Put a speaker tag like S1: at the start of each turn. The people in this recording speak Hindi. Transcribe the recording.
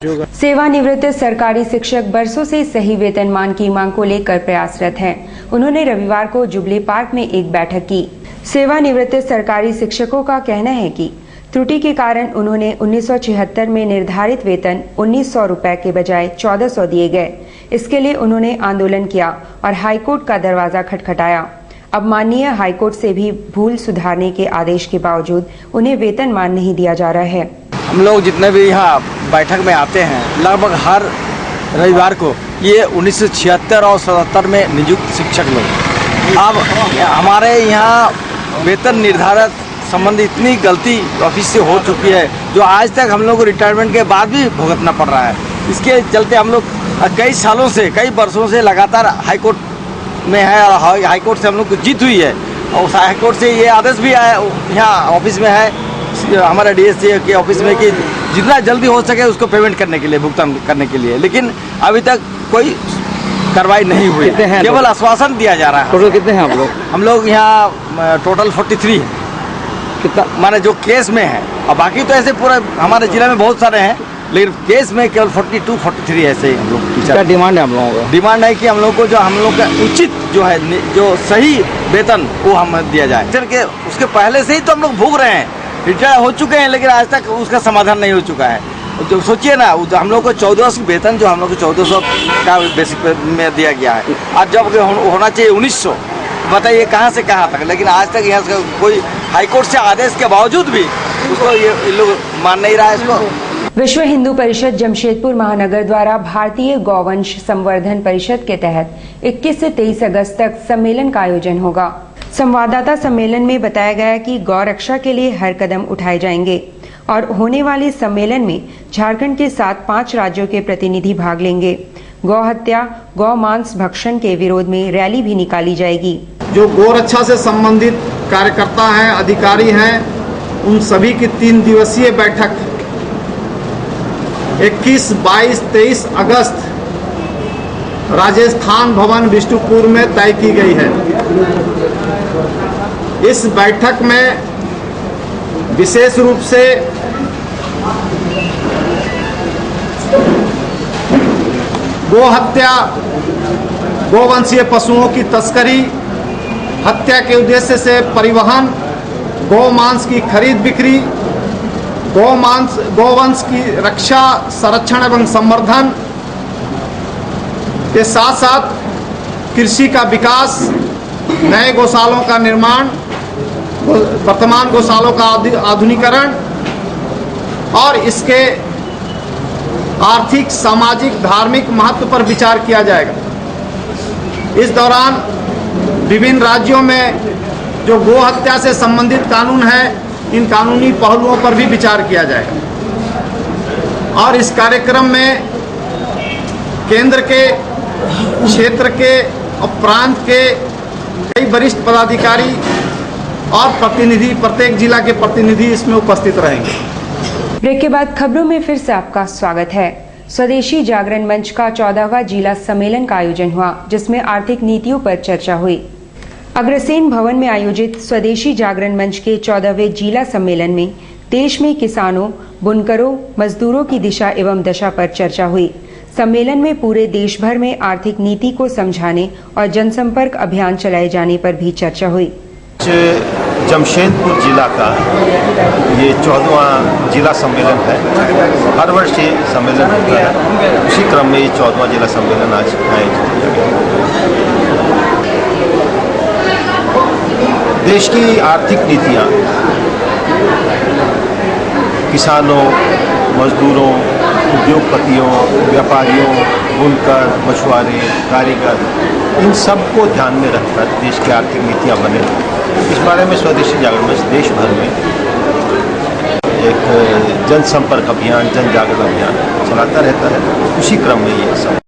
S1: सेवानिवृत्त सरकारी शिक्षक बरसों से सही वेतनमान की मांग को लेकर प्रयासरत हैं। उन्होंने रविवार को जुबली पार्क में एक बैठक की। सेवानिवृत्त सरकारी शिक्षकों का कहना है कि त्रुटि के कारण उन्होंने 1976 में निर्धारित वेतन 1900 रुपए के बजाय 1400 दिए गए। इसके लिए उन्होंने आंदोलन किया और हाईकोर्ट का दरवाजा खटखटाया। अब माननीय हाईकोर्ट से भी भूल सुधारने के आदेश के बावजूद उन्हें वेतनमान नहीं दिया जा रहा है।
S2: हम लोग जितने भी यहाँ बैठक में आते हैं, लगभग हर रविवार को ये 1976 और 77 में नियुक्त शिक्षक लोग, अब हमारे यहाँ वेतन निर्धारण संबंधी इतनी गलती ऑफिस से हो चुकी है जो आज तक हम लोग को रिटायरमेंट के बाद भी भुगतना पड़ रहा है। इसके चलते हम लोग कई सालों से, कई वर्षों से लगातार हाईकोर्ट में है और हाईकोर्ट से हम लोग को जीत हुई है और उस हाईकोर्ट से ये आदेश भी आया, यहाँ ऑफिस में है हमारा डीएससी के ऑफिस में कि जितना जल्दी हो सके उसको पेमेंट करने के लिए, भुगतान करने के लिए, लेकिन अभी तक कोई कार्रवाई नहीं हुई। केवल आश्वासन दिया जा रहा है।
S3: टोटल कितने हैं आप लोग?
S2: हम लोग यहाँ टोटल 43 है।
S3: कितना
S2: माने जो केस में है, और बाकी तो ऐसे पूरा हमारे जिले में बहुत सारे हैं, लेकिन केस में केवल 42-43 ऐसे हम लोग।
S3: क्या डिमांड है हम लोगों का?
S2: डिमांड है कि हम लोग को जो हम लोग का उचित जो है, जो सही वेतन वो हम दिया जाए। के उसके पहले से ही तो हम लोग भोग रहे हैं, रिटायर हो चुके हैं, लेकिन आज तक उसका समाधान नहीं हो चुका है। जो सोचिए ना, हम लोग को 1400 वेतन, जो हम लोग को 1400 का बेसिक में दिया गया है, आज जब होना चाहिए 1900, बताइए कहाँ से कहाँ तक। लेकिन आज तक यहाँ से कोई हाईकोर्ट से आदेश के बावजूद भी उसको ये लोग मान नहीं रहा है इसको।
S1: विश्व हिंदू परिषद जमशेदपुर महानगर द्वारा भारतीय गौवंश संवर्धन परिषद के तहत 21 से 23 अगस्त तक सम्मेलन का आयोजन होगा। संवाददाता सम्मेलन में बताया गया कि गौ रक्षा के लिए हर कदम उठाए जाएंगे और होने वाले सम्मेलन में झारखंड के साथ 5 राज्यों के प्रतिनिधि भाग लेंगे। गौ हत्या, गौ मांस भक्षण के विरोध में रैली भी निकाली जाएगी।
S4: जो गौ रक्षा से संबंधित कार्यकर्ता हैं, अधिकारी हैं, उन सभी की 3 दिवसीय बैठक 21, 22, 23 अगस्त राजस्थान भवन विष्णुपुर में तय की गई है। इस बैठक में विशेष रूप से गो हत्या, गोवंशीय पशुओं की तस्करी, हत्या के उद्देश्य से परिवहन, गौ मांस की खरीद बिक्री, गौवंश की रक्षा, संरक्षण एवं संवर्धन के साथ साथ कृषि का विकास, नए गौशालों का निर्माण, वर्तमान गौशालों का आधुनिकीकरण और इसके आर्थिक, सामाजिक, धार्मिक महत्व पर विचार किया जाएगा। इस दौरान विभिन्न राज्यों में जो गो हत्या से संबंधित कानून है, इन कानूनी पहलुओं पर भी विचार किया जाएगा। और इस कार्यक्रम में केंद्र के, क्षेत्र के और प्रांत के कई वरिष्ठ पदाधिकारी और प्रतिनिधि, प्रत्येक जिला के प्रतिनिधि इसमें उपस्थित रहेंगे।
S1: ब्रेक के बाद खबरों में फिर से आपका स्वागत है। स्वदेशी जागरण मंच का 14वां जिला सम्मेलन का आयोजन हुआ, जिसमें आर्थिक नीतियों पर चर्चा हुई। अग्रसेन भवन में आयोजित स्वदेशी जागरण मंच के 14वें जिला सम्मेलन में देश में किसानों, बुनकरों, मजदूरों की दिशा एवं दशा पर चर्चा हुई। सम्मेलन में पूरे देश भर में आर्थिक नीति को समझाने और जनसंपर्क अभियान चलाए जाने पर भी चर्चा हुई।
S5: जमशेदपुर जिला का ये 14वां जिला सम्मेलन है। हर वर्ष ये सम्मेलन होता है। उसी क्रम में ये 14वां जिला सम्मेलन आज आयोजित किया गया। देश की आर्थिक नीतियाँ किसानों, मजदूरों, उद्योगपतियों, व्यापारियों, बुनकर, मछुआरे, कारीगर, इन सबको ध्यान में रखकर देश की आर्थिक नीतियाँ बने। इस बारे में स्वदेशी जागरण मंच देश भर में एक जनसंपर्क अभियान, जन जागरण अभियान चलाता रहता है। उसी क्रम में ये सब